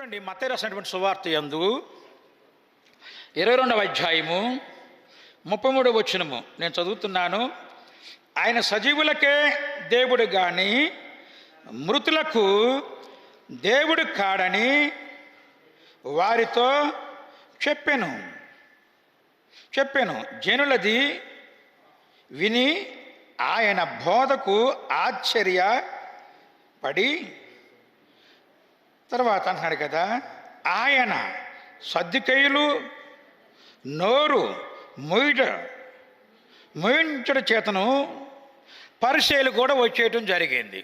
చూడండి, మత్తయి రాసినటువంటి సువార్త యందు 22వ అధ్యాయము 33వ వచనము నేను చదువుతున్నాను. ఆయన సజీవులకే దేవుడు గాని మృతులకు దేవుడు కాడని వారితో చెప్పెను. జనులది విని ఆయన బోధకు ఆశ్చర్యపడి తర్వాత అంటున్నాడు కదా, ఆయన సద్దుకయ్యులు నోరు మూయించడం చేతను పరిచయలు కూడా వచ్చేయటం జరిగింది.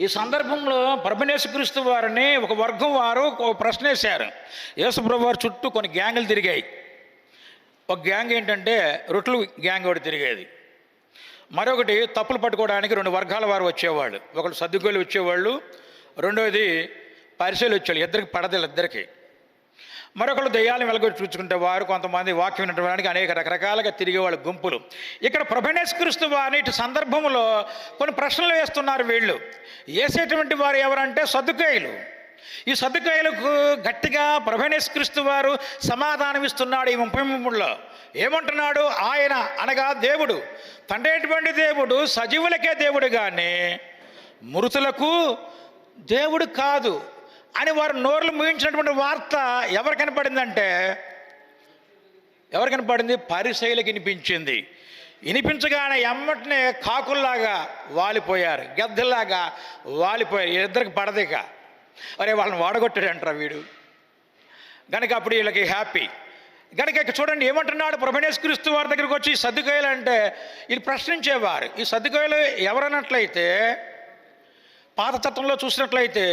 ఈ సందర్భంలో ప్రభువైన యేసుక్రీస్తు వారిని ఒక వర్గం వారు ఒక ప్రశ్న వేశారు. యేసుప్రభు వారి చుట్టూ కొన్ని గ్యాంగులు తిరిగాయి. ఒక గ్యాంగ్ ఏంటంటే రొట్టెలు గ్యాంగ్ ఒకటి తిరిగేది, మరొకటి తప్పులు పట్టుకోవడానికి 2 వర్గాల వారు వచ్చేవాళ్ళు. ఒకళ్ళు సద్దుకయ్యులు వచ్చేవాళ్ళు, రెండోది పరిచయలు వచ్చేవాళ్ళు. ఇద్దరికి పడదలు ఇద్దరికి. మరొకళ్ళు దెయ్యాలను వెలగొట్టి చూసుకుంటే వారు, కొంతమంది వాక్యం వినడానికి అనేక రకరకాలుగా తిరిగే వాళ్ళ గుంపులు. ఇక్కడ ప్రభువైన యేసుక్రీస్తు వారిని ఇటు సందర్భంలో కొన్ని ప్రశ్నలు వేస్తున్నారు. వీళ్ళు వేసేటువంటి వారు ఎవరంటే సద్దుకయ్యులు. ఈ సద్దుకయ్యులకు గట్టిగా ప్రభువైన యేసుక్రీస్తు వారు సమాధానం ఇస్తున్నాడు. ఈ 33లో ఏమంటున్నాడు? ఆయన అనగా దేవుడు, తండ్రి అయినటువంటి దేవుడు సజీవులకే దేవుడు కానీ మృతులకు దేవుడు కాదు అని వారు నోర్లు ముగించినటువంటి వార్త ఎవరు కనపడిందంటే, ఎవరు కనపడింది? పరిసయ్యులకు వినిపించింది. వినిపించగానే ఎమ్మటనే కాకుల్లాగా వాలిపోయారు, గద్దెల్లాగా వాలిపోయారు. ఇద్దరికి పడదిక, అరే వాళ్ళని వాడగొట్టాడు అంటారా వీడు గనక. అప్పుడు వీళ్ళకి హ్యాపీ గనక. చూడండి ఏమంటున్నాడు ప్రభువైన యేసుక్రీస్తు వారి దగ్గరికి వచ్చి, సద్దుకయ్యులు అంటే వీళ్ళు ప్రశ్నించేవారు. ఈ సద్దుకయ్యులు ఎవరన్నట్లయితే, పాత చట్టంలో చూసినట్లయితే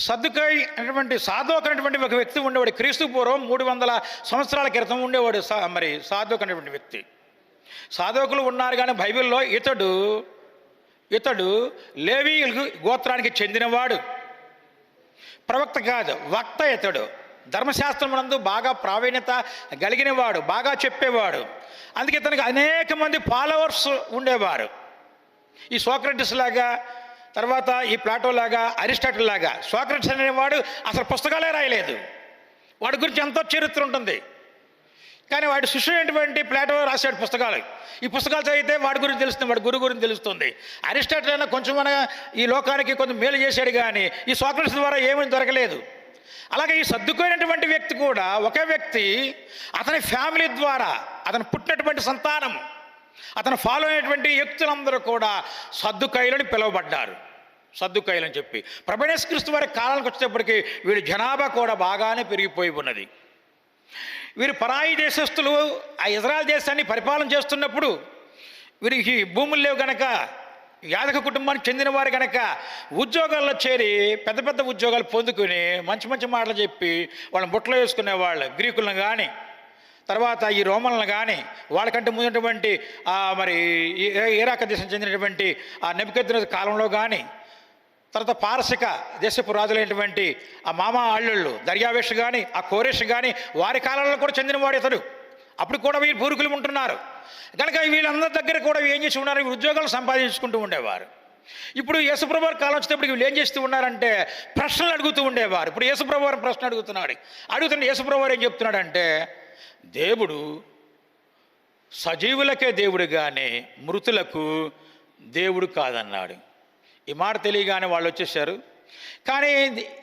సద్దుకై అనేటువంటి సాధోకు అనేటువంటి ఒక వ్యక్తి ఉండేవాడు. క్రీస్తు పూర్వం 300 సంవత్సరాల క్రితం ఉండేవాడు. మరి సాధోకు అనేటువంటి వ్యక్తి. సాధోకులు ఉన్నారు కానీ బైబిల్లో ఇతడు లేవీ గోత్రానికి చెందినవాడు. ప్రవక్త కాదు, వక్త. ఇతడు ధర్మశాస్త్రమునందు బాగా ప్రావీణ్యత కలిగినవాడు, బాగా చెప్పేవాడు. అందుకే ఇతనికి అనేక మంది ఫాలోవర్స్ ఉండేవారు. ఈ సోక్రటిస్ లాగా, తర్వాత ఈ ప్లాటో లాగా, అరిస్టాటిల్ లాగా. సోక్రటిస్ అనేవాడు అసలు పుస్తకాలే రాయలేదు. వాడి గురించి ఎంతో చరిత్ర ఉంటుంది, కానీ వాడి శిష్యుడు ఏంటంటే ప్లాటో రాశాడు పుస్తకాలు. ఈ పుస్తకాలు చదివితే వాడి గురించి తెలుస్తుంది, వాడి గురువు గురించి తెలుస్తుంది. అరిస్టాటిల్ అయినా కొంచెం ఈ లోకానికి కొంచెం మేలు చేశాడు, కానీ ఈ సోక్రటిస్ ద్వారా ఏమీ దొరకలేదు. అలాగే ఈ సర్దుకోయినటువంటి వ్యక్తి కూడా ఒకే వ్యక్తి. అతని ఫ్యామిలీ ద్వారా, అతను పుట్టినటువంటి సంతానం, అతను ఫాలో అయినటువంటి వ్యక్తులందరూ కూడా సద్దుకయ్యులని పిలువబడ్డారు. సద్దుకయ్యులని చెప్పి ప్రభువైన యేసుక్రీస్తు వారి కాలానికి వచ్చేటప్పటికి వీడి జనాభా కూడా బాగానే పెరిగిపోయి ఉన్నది. వీరు పరాయి దేశస్తులు ఆ ఇజ్రాయెల్ దేశాన్ని పరిపాలన చేస్తున్నప్పుడు వీరికి భూములు లేవు గనక, యాజక కుటుంబానికి చెందిన వారు గనక ఉద్యోగాల్లో చేరి పెద్ద పెద్ద ఉద్యోగాలు పొందుకుని మంచి మంచి మాటలు చెప్పి వాళ్ళని బుట్టలో వేసుకునేవాళ్ళు. గ్రీకులను కానీ, తర్వాత ఈ రోమన్లను కానీ, వాళ్ళకంటే ముందున్నటువంటి మరి ఇరాక్ దేశం చెందినటువంటి ఆ నెబుకద్నెజరు కాలంలో కానీ, తర్వాత పారసిక దేశపు రాజులైనటువంటి ఆ మామా ఆళ్ళళ్ళు దర్యావేష్ కానీ, ఆ కోరేష్ కానీ, వారి కాలంలో కూడా చెందినవాడు ఇతడు. అప్పుడు కూడా వీరు పూర్వీకులు ఉంటున్నారు కనుక వీళ్ళందరి దగ్గర కూడా ఏం చేసి ఉన్నారు? ఉద్యోగాలు సంపాదించుకుంటూ ఉండేవారు. ఇప్పుడు యేసుప్రభు వారి కాలం వచ్చేటప్పుడు వీళ్ళు ఏం చేస్తూ ఉన్నారంటే ప్రశ్నలు అడుగుతూ ఉండేవారు. ఇప్పుడు యేసుప్రభు వారిని ప్రశ్న అడుగుతున్నాడు. యేసుప్రభు వారు ఏం చెప్తున్నాడంటే, దేవుడు సజీవులకే దేవుడు కానీ మృతులకు దేవుడు కాదన్నాడు. ఈ మాట తెలియగానే వాళ్ళు వచ్చేసారు. కానీ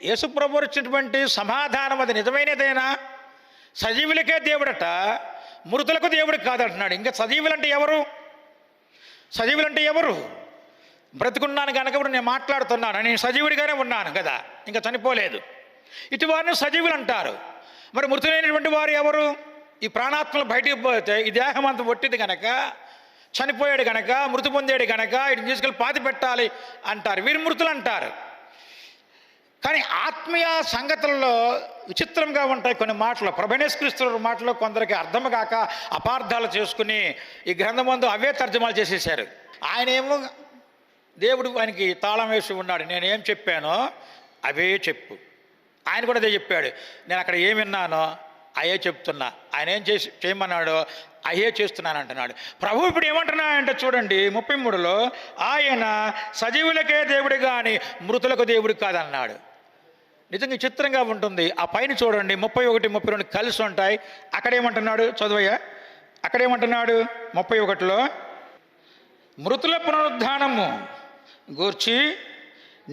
యేసుప్రభు వచ్చినటువంటి సమాధానం అది నిజమైనదేనా? సజీవులకే దేవుడట, మృతులకు దేవుడు కాదంటున్నాడు. ఇంకా సజీవులంటే ఎవరు? సజీవులంటే ఎవరు? బ్రతుకున్నాను కనుక ఇప్పుడు నేను మాట్లాడుతున్నాను, నేను సజీవుడిగానే ఉన్నాను కదా, ఇంకా చనిపోలేదు. ఇటు వారిని సజీవులు అంటారు. మరి మృతులైనటువంటి వారు ఎవరు? ఈ ప్రాణాత్మలు బయటికి పోతే ఈ దేహం అంత ఒట్టిది కనుక, చనిపోయాడు కనుక, మృతి పొందాడు కనుక ఇటు తీసుకెళ్ళి పాతి పెట్టాలి అంటారు. వీరు మృతులు అంటారు. కానీ ఆత్మీయ సంగతుల్లో విచిత్రంగా ఉంటాయి కొన్ని మాటలు. ప్రభువైన యేసుక్రీస్తు మాటలో కొందరికి అర్థం కాక అపార్థాలు చేసుకుని ఈ గ్రంథమందు అవే తర్జుమాలు చేసేసారు. ఆయనేమో దేవుడు ఆయనకి తాళం వేసి ఉన్నాడు. నేనేం చెప్పానో అవే చెప్పు. ఆయన కూడా అదే చెప్పాడు. నేను అక్కడ ఏం విన్నానో అయ్యే చెప్తున్నా. ఆయన ఏం చేయమన్నాడో అయ్యే చేస్తున్నాను అంటున్నాడు. ప్రభు ఇప్పుడు ఏమంటున్నాడంటే చూడండి 33లో, ఆయన సజీవులకే దేవుడు కానీ మృతులకు దేవుడు కాదన్నాడు. నిజంగా చిత్రంగా ఉంటుంది. ఆ పైన చూడండి 31, 32 కలిసి ఉంటాయి. అక్కడేమంటున్నాడు చదువయ్యా, అక్కడేమంటున్నాడు 31లో, మృతుల పునరుద్ధానము గూర్చి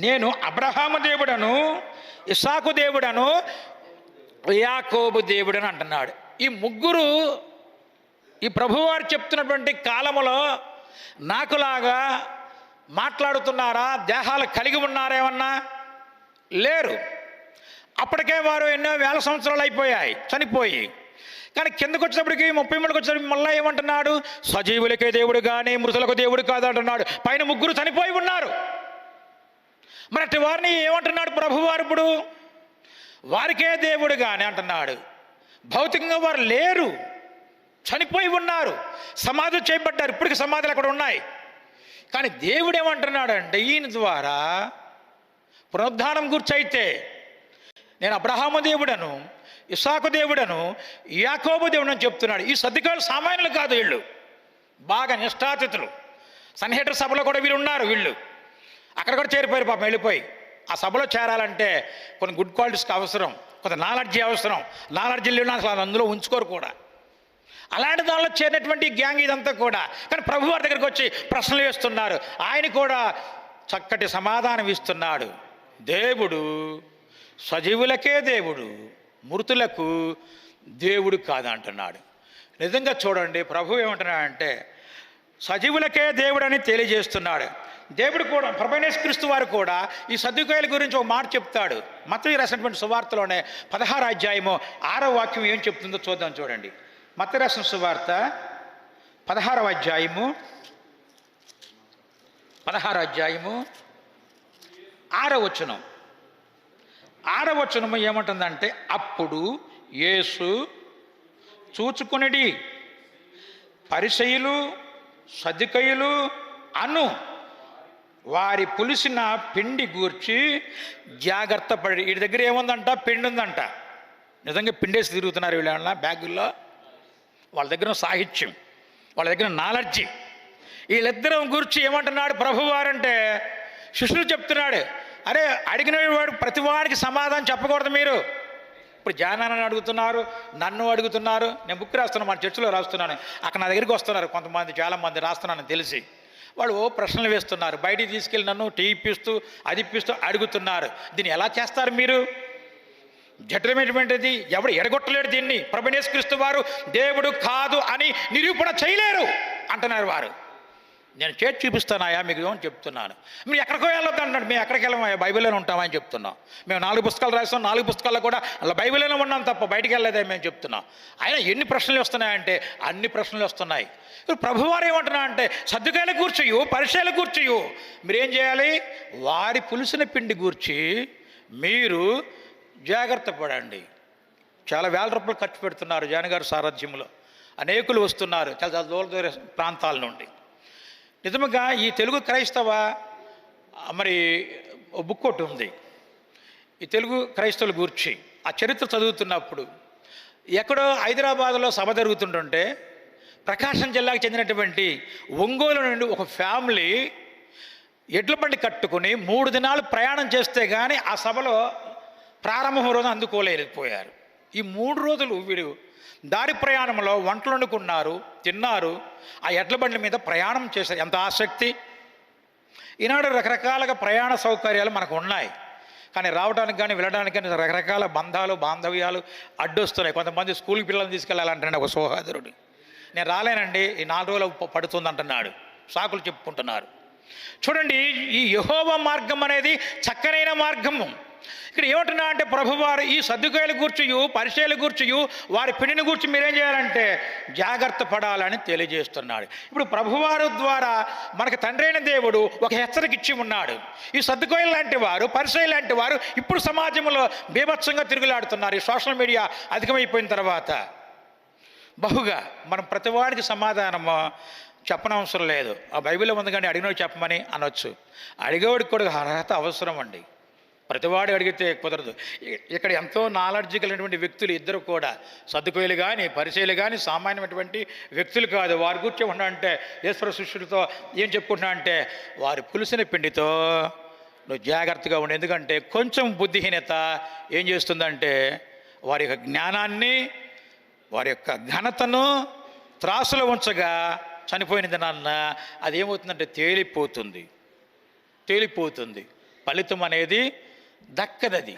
నేను అబ్రహాము దేవుడను, ఇస్సాకు దేవుడను, యాకోబు దేవుడని అంటున్నాడు. ఈ ముగ్గురు ఈ ప్రభువారు చెప్తున్నటువంటి కాలములో నాకులాగా మాట్లాడుతున్నారా? దేహాలు కలిగి ఉన్నారేమన్నా? లేరు. అప్పటికే వారు ఎన్నో వేల సంవత్సరాలు అయిపోయాయి చనిపోయి. కానీ కిందకు వచ్చేటప్పటికి 33కి వచ్చేటప్పటికి మళ్ళీ ఏమంటున్నాడు? సజీవులకే దేవుడు కానీ మృతులకు దేవుడు కాదు అంటున్నాడు. పైన ముగ్గురు చనిపోయి ఉన్నారు. మరి అటు వారిని ఏమంటున్నాడు ప్రభువారు? ఇప్పుడు వారికే దేవుడు కానీ అంటున్నాడు. భౌతికంగా వారు లేరు, చనిపోయి ఉన్నారు, సమాధులు చేయబడ్డారు. ఇప్పటికి సమాధులు అక్కడ ఉన్నాయి. కానీ దేవుడు ఏమంటున్నాడు అంటే ఈయన ద్వారా పునరుద్ధానం గుర్చైతే నేను అబ్రహాము దేవుడను, ఇస్సాకు దేవుడను, యాకోబు దేవుడని చెప్తున్నాడు. ఈ సద్దుకాయలు సామాన్యులు కాదు, వీళ్ళు బాగా నిష్ఠాతిథులు. సన్హెడ్రిన్ సభలో కూడా వీళ్ళు ఉన్నారు. వీళ్ళు అక్కడ కూడా చేరిపోయారు పాపం, వెళ్ళిపోయి. ఆ సభలో చేరాలంటే కొన్ని గుడ్ క్వాలిటీస్కి అవసరం, కొంత నాలెడ్జీ అవసరం. నాలెడ్జీ లేని అసలు అందులో ఉంచుకోరు కూడా. అలాంటి దానిలో చేరినటువంటి గ్యాంగ్ ఇదంతా కూడా. కానీ ప్రభువారి దగ్గరికి వచ్చి ప్రశ్నలు వేస్తున్నారు. ఆయన కూడా చక్కటి సమాధానం ఇస్తున్నాడు. దేవుడు సజీవులకే దేవుడు, మృతులకు దేవుడు కాదంటున్నాడు. నిజంగా చూడండి, ప్రభు ఏమంటున్నాడంటే సజీవులకే దేవుడు అని తెలియజేస్తున్నాడు. దేవుడు కూడా ప్రభువైన యేసుక్రీస్తు వారు కూడా ఈ సద్దుకాయల గురించి ఒక మాట చెప్తాడు. మత్తయి రాసినటువంటి సువార్తలోనే 16వ అధ్యాయము 6వ వాక్యం ఏం చెప్తుందో చూద్దాం. చూడండి, మత్తయి రాసిన సువార్త 16వ అధ్యాయము 6వ వచనం. 6వ వచనము ఏమంటుందంటే, అప్పుడు యేసు చూచుకొనిడి పరిసయ్యులు సద్దుకయ్యులు అను వారి పులిసిన పిండి గూర్చి జాగ్రత్త పడి. వీడి దగ్గర ఏముందంట? పిండి ఉందంట. నిజంగా పిండేసి తిరుగుతున్నారు వీళ్ళ బ్యాగుల్లో. వాళ్ళ దగ్గర సాహిత్యం, వాళ్ళ దగ్గర నాలెడ్జి. వీళ్ళిద్దరం గురించి ఏమంటున్నాడు ప్రభువారంటే, శిష్యులు చెప్తున్నాడు, అరే అడిగిన వాడు ప్రతివాడికి సమాధానం చెప్పకూడదు మీరు. ఇప్పుడు జానాన్ని అడుగుతున్నారు, నన్ను అడుగుతున్నారు. నేను బుక్ రాస్తున్నాను, మన చర్చిలో రాస్తున్నాను. అక్కడ నా దగ్గరికి వస్తున్నారు కొంతమంది, చాలామంది రాస్తున్నానని తెలిసి. వాళ్ళు ప్రశ్నలు వేస్తున్నారు. బయటికి తీసుకెళ్ళి నన్ను టీ ఇప్పిస్తూ అది ఇప్పిస్తూ అడుగుతున్నారు. దీన్ని ఎలా చేస్తారు మీరు? జటిలమైనటువంటిది, ఎవడు ఎడగొట్టలేడు దీన్ని. ప్రభువైన యేసుక్రీస్తు వారు దేవుడు కాదు అని నిరూపణ చేయలేరు అంటున్నారు వారు. నేను చేతి చూపిస్తానాయా మీకు ఏమని చెప్తున్నాను. మీరు ఎక్కడికో వెళ్ళొద్దు అంటున్నాడు. మేము ఎక్కడికి వెళ్ళమయ్యా, బైబిల్లోనే ఉంటామని చెప్తున్నాం. మేము 4 పుస్తకాలు రాస్తాం, 4 పుస్తకాల్లో కూడా అలా బైబిల్లోనే ఉన్నాం తప్ప బయటికి వెళ్ళలేదే మేము చెప్తున్నాం. అయినా ఎన్ని ప్రశ్నలు వస్తున్నాయంటే అన్ని ప్రశ్నలు వస్తున్నాయి. ఇప్పుడు ప్రభువారు ఏమంటున్నా అంటే సద్దుకాయల కూర్చోయు, పరిచయాల కూర్చోయు మీరేం చేయాలి? వారి పులిసిన పిండి గూర్చి మీరు జాగ్రత్త పడండి. చాలా వేల రూపాయలు ఖర్చు పెడుతున్నారు జానగారు సారథ్యంలో. అనేకులు వస్తున్నారు చాలా దూర దూర ప్రాంతాల నుండి. నిజంగా ఈ తెలుగు క్రైస్తవ మరి బుక్ ఒకటి ఉంది, ఈ తెలుగు క్రైస్తవుల గురించి. ఆ చరిత్ర చదువుతున్నప్పుడు ఎక్కడో హైదరాబాద్లో సభ జరుగుతుంటుంటే ప్రకాశం జిల్లాకు చెందినటువంటి ఒంగోలు నుండి ఒక ఫ్యామిలీ ఎడ్ల బండి కట్టుకుని 3 దినాలు ప్రయాణం చేస్తే కానీ ఆ సభలో ప్రారంభం రోజు అందుకోలేకపోయారు. ఈ 3 రోజులు వీడు దారి ప్రయాణంలో వంటలు వండుకున్నారు, తిన్నారు, ఆ ఎడ్ల బండి మీద ప్రయాణం చేశారు. ఎంత ఆసక్తి! ఈనాడు రకరకాలుగా ప్రయాణ సౌకర్యాలు మనకు ఉన్నాయి, కానీ రావడానికి కానీ వెళ్ళడానికి కానీ రకరకాల బంధాలు బాంధవ్యాలు అడ్డొస్తున్నాయి. కొంతమంది స్కూల్కి పిల్లల్ని తీసుకెళ్ళాలంటున్నాడు ఒక సోదరుడు. నేను రాలేనండి, ఈ 4 రోజులు పడుతుంది అంటున్నాడు, సాకులు చెప్పుకుంటున్నారు. చూడండి, ఈ యెహోవా మార్గం అనేది చక్కనైన మార్గము. ఇక్కడ ఏమంటున్నా అంటే ప్రభువారు ఈ సద్దుకాయల గూర్చియు పరిచయాల గూర్చియు వారి పిండిని గూర్చి మీరేం చేయాలంటే జాగ్రత్త పడాలని తెలియజేస్తున్నాడు. ఇప్పుడు ప్రభువారు ద్వారా మనకు తండ్రి అయిన దేవుడు ఒక హెచ్చరిక ఇచ్చి ఉన్నాడు. ఈ సద్దుకాయలు లాంటి వారు, పరిచయాలు లాంటి వారు ఇప్పుడు సమాజంలో బీభత్సంగా తిరుగులాడుతున్నారు. ఈ సోషల్ మీడియా అధికమైపోయిన తర్వాత బహుగా మనం ప్రతివాడికి సమాధానము చెప్పనవసరం లేదు. ఆ బైబిల్లో ఉంది కానీ అడిగినోడు చెప్పమని అనొచ్చు. అడిగేవాడికి కూడా అర్హత అవసరం అండి. ప్రతివాడు అడిగితే కుదరదు. ఇక్కడ ఎంతో నాలెడ్జ్ కలిగినటువంటి వ్యక్తులు ఇద్దరు కూడా సద్దుకాయలు కానీ పరిచయాలు కానీ సామాన్యమైనటువంటి వ్యక్తులు కాదు. వారి గురించి అంటే ఈశ్వర శిష్యుడితో ఏం చెప్పుకుంటున్నా అంటే వారి పులిసిన పిండితో నువ్వు జాగ్రత్తగా ఉండు. ఎందుకంటే కొంచెం బుద్ధిహీనత ఏం చేస్తుందంటే వారి యొక్క జ్ఞానాన్ని, వారి యొక్క ఘనతను త్రాసులో ఉంచగా చనిపోయిన దినాన్న అది ఏమవుతుందంటే తేలిపోతుంది. ఫలితం అనేది దక్కదది.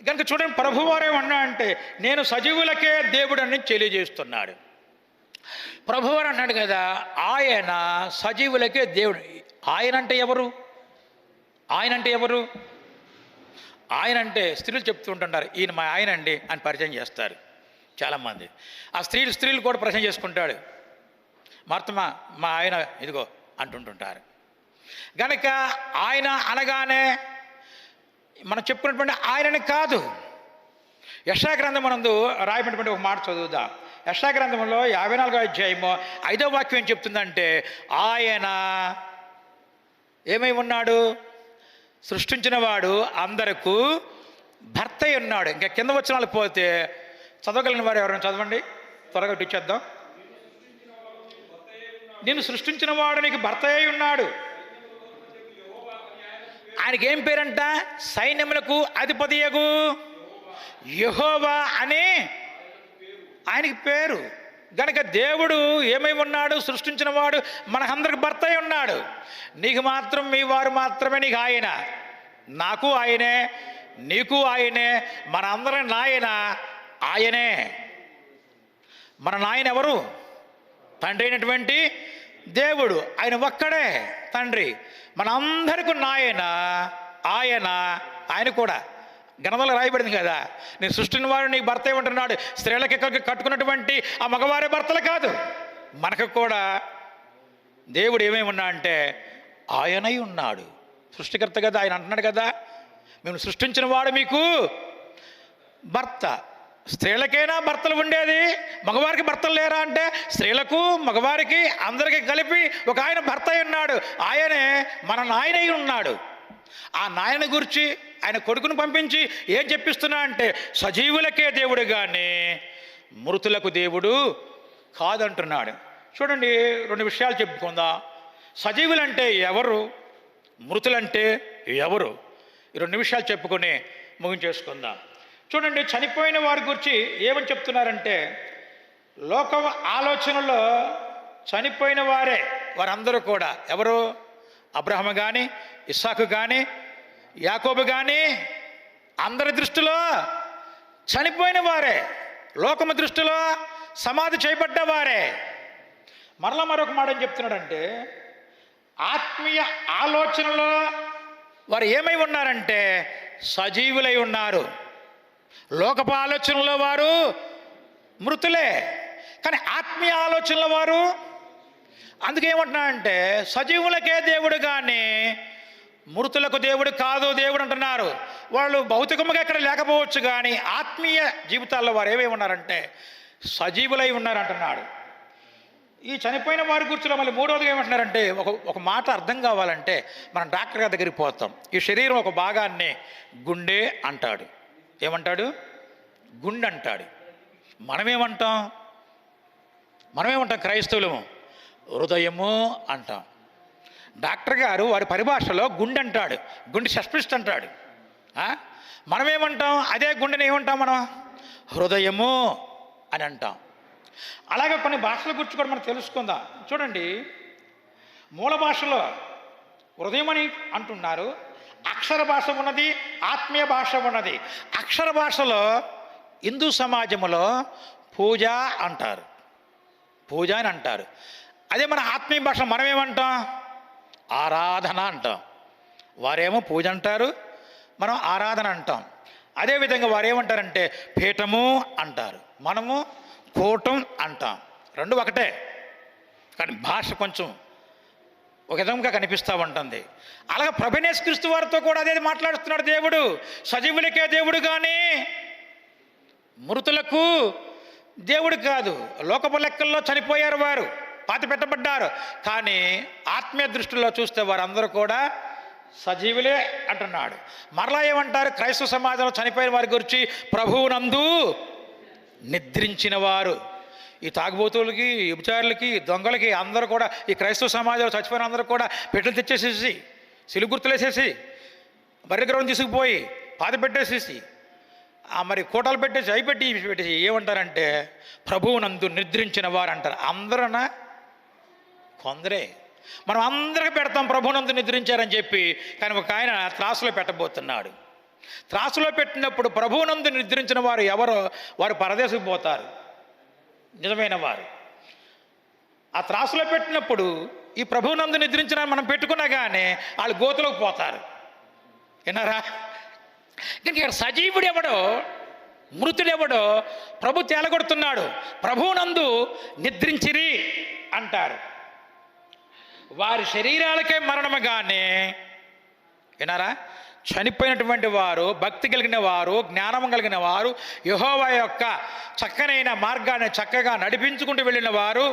కనుక చూడండి, ప్రభువారేమన్నా అంటే నేను సజీవులకే దేవుడని తెలియజేస్తున్నాడు. ప్రభువారు అన్నాడు కదా, ఆయన సజీవులకే దేవుడు. ఆయన అంటే ఎవరు? ఆయన అంటే స్త్రీలు చెప్తూ ఉంటుంటారు, ఈయన మా ఆయన అండి అని పరిచయం చేస్తారు చాలామంది. ఆ స్త్రీలు కూడా పరిచయం చేసుకుంటాడు, మార్తమా మా ఆయన ఇదిగో అంటుంటుంటారు. గనక ఆయన అనగానే మనం చెప్పుకున్నటువంటి ఆయనని కాదు. యెషయా గ్రంథమునందు రాయబడినటువంటి ఒక మాట చదువుదాం. యెషయా గ్రంథంలో 54వ అధ్యాయము 5వ వాక్యం ఏం చెప్తుందంటే, ఆయన ఏమై ఉన్నాడు? సృష్టించిన వాడు అందరకు భర్త అయి ఉన్నాడు. ఇంకా కింద వచనాలకు పోతే చదవగలిగిన వారు ఎవరైనా చదవండి, త్వరగా ఇచ్చేద్దాం. నిన్ను సృష్టించిన వాడు నీకు భర్త అయి ఉన్నాడు. ఆయనకి ఏం పేరంట? సైన్యములకు అధిపతియగు యెహోవా అని ఆయనకి పేరు. గనక దేవుడు ఏమై ఉన్నాడు? సృష్టించిన వాడు మనకందరికి భర్త అయి ఉన్నాడు. నీకు మాత్రం, మీ వారు మాత్రమే నీకు ఆయన, నాకు ఆయనే, నీకు ఆయనే, మన అందరి నాయన ఆయనే. మన నాయన ఎవరు? తండ్రి అయినటువంటి దేవుడు. ఆయన ఒక్కడే తండ్రి, మన అందరికీ నాయన ఆయన కూడా గణంలో రాయబడింది కదా, నేను సృష్టిని వాడు నీకు భర్త ఏమంటున్నాడు. స్త్రీలకి కట్టుకున్నటువంటి ఆ మగవారే భర్తలు కాదు, మనకు కూడా దేవుడు ఏమేమి ఉన్నా అంటే ఆయనై ఉన్నాడు. సృష్టికర్త కదా, ఆయన అంటున్నాడు కదా, మేము సృష్టించిన వాడు మీకు భర్త. స్త్రీలకైనా భర్తలు ఉండేది, మగవారికి భర్తలు లేరా అంటే స్త్రీలకు మగవారికి అందరికీ కలిపి ఒక ఆయన భర్త అయి ఉన్నాడు. ఆయనే మన నాయనై ఉన్నాడు. ఆ నాయన గురించి ఆయన కొడుకును పంపించి ఏం చెప్పిస్తున్నా అంటే సజీవులకే దేవుడు కానీ మృతులకు దేవుడు కాదంటున్నాడు. చూడండి, 2 విషయాలు చెప్పుకుందాం. సజీవులంటే ఎవరు, మృతులంటే ఎవరు? ఈ 2 విషయాలు చెప్పుకొని ముగించేసుకుందాం. చూడండి, చనిపోయిన వారి గురించి ఏమని చెప్తున్నారంటే, లోక ఆలోచనలో చనిపోయిన వారందరూ కూడా ఎవరు? అబ్రహాము కానీ, ఇస్సాకు కానీ, యాకోబు కానీ అందరి దృష్టిలో చనిపోయిన వారే, లోకము దృష్టిలో సమాధి చేయబడ్డ వారే. మరొక మాట ఏం చెప్తున్నాడంటే, ఆత్మీయ ఆలోచనలో వారు ఏమై ఉన్నారంటే సజీవులై ఉన్నారు. లోకపు ఆలోచనలో వారు మృతులే, కానీ ఆత్మీయ ఆలోచనలో వారు. అందుకేమంటున్నారంటే సజీవులకే దేవుడు కానీ మృతులకు దేవుడు కాదు దేవుడు అంటున్నారు. వాళ్ళు భౌతికంగా ఇక్కడ లేకపోవచ్చు కానీ ఆత్మీయ జీవితాల్లో వారు ఏమేమి ఉన్నారంటే సజీవులై ఉన్నారంటున్నాడు. ఈ చనిపోయిన వారి గురించి మళ్ళీ 3వదిగా ఏమంటున్నారంటే, ఒక మాట అర్థం కావాలంటే మనం డాక్టర్ గారి దగ్గరికి పోతాం. ఈ శరీరం ఒక భాగాన్ని గుండె అంటాడు. ఏమంటాడు? గుండె అంటాడు. మనమేమంటాం క్రైస్తవులము? హృదయము అంటాం. డాక్టర్ గారు వారి పరిభాషలో గుండె అంటాడు, గుండె స్పెషలిస్ట్ అంటాడు. మనమేమంటాం? అదే గుండెని ఏమంటాం మనం? హృదయము అని అంటాం. అలాగే కొన్ని భాషల గురించి కూడా మనం తెలుసుకుందాం. చూడండి, మూల భాషలో హృదయం అని అంటున్నారు, అక్షర భాష ఉన్నది, ఆత్మీయ భాష ఉన్నది. అక్షర భాషలో హిందూ సమాజంలో పూజ అంటారు, పూజ అని అంటారు. అదే మన ఆత్మీయ భాష మనమేమంటాం? ఆరాధన అంటాం. వారేమో పూజ అంటారు, మనం ఆరాధన అంటాం. అదేవిధంగా వారేమంటారంటే పీఠము అంటారు, మనము కూటం అంటాం. 2 ఒకటే, కానీ భాష కొంచెం ఒక విధంగా కనిపిస్తూ ఉంటుంది. అలాగే ప్రభువైన యేసుక్రీస్తు వారితో కూడా అదే మాట్లాడుతున్నాడు దేవుడు. సజీవులకే దేవుడు కానీ మృతులకు దేవుడు కాదు. లోకపు లెక్కల్లో చనిపోయారు, వారు పాతి పెట్టబడ్డారు, కానీ ఆత్మీయ దృష్టిలో చూస్తే వారందరూ కూడా సజీవులే అంటున్నాడు. మరలా ఏమంటారు క్రైస్తవ సమాజంలో చనిపోయిన వారి గురించి? ప్రభువునందు నిద్రించిన వారు. ఈ తాగుబోతులకి, వ్యభిచారులకి, దొంగలకి అందరూ కూడా ఈ క్రైస్తవ సమాజంలో చచ్చిపోయిన అందరూ కూడా పెట్టెలు తెచ్చేసేసి, సిలుగు గుర్తులేసేసి బర్రె గ్రౌండ్ తీసుకుపోయి పాత పెట్టేసేసి మరి కోటలు పెట్టేసి అవి పెట్టి ఇవి పెట్టేసి ఏమంటారంటే ప్రభువునందు నిద్రించిన వారు అంటారు. అందరనా? కొందరే. మనం అందరికి పెడతాం ప్రభువునందు నిద్రించారని చెప్పి. కానీ ఒక ఆయన త్రాసులో పెట్టబోతున్నాడు. త్రాసులో పెట్టినప్పుడు ప్రభువునందు నిద్రించిన వారు ఎవరో వారు పరదేశకు పోతారు, నిజమైన వారు. ఆ త్రాసులో పెట్టినప్పుడు ఈ ప్రభువునందు నిద్రించిన మనం పెట్టుకున్నా కానీ వాళ్ళు గోతులోకి పోతారు. విన్నారా? కానీ ఇక్కడ సజీవుడు ఎవడో మృతుడెవడో ప్రభు తేలగొడుతున్నాడు. ప్రభువునందు నిద్రించిరి అంటారు. వారి శరీరాలకే మరణము కానీ, విన్నారా, చనిపోయినటువంటి వారు, భక్తి కలిగిన వారు, జ్ఞానం కలిగిన వారు, యెహోవా యొక్క చక్కనైన మార్గాన్ని చక్కగా నడిపించుకుంటూ వెళ్ళిన వారు,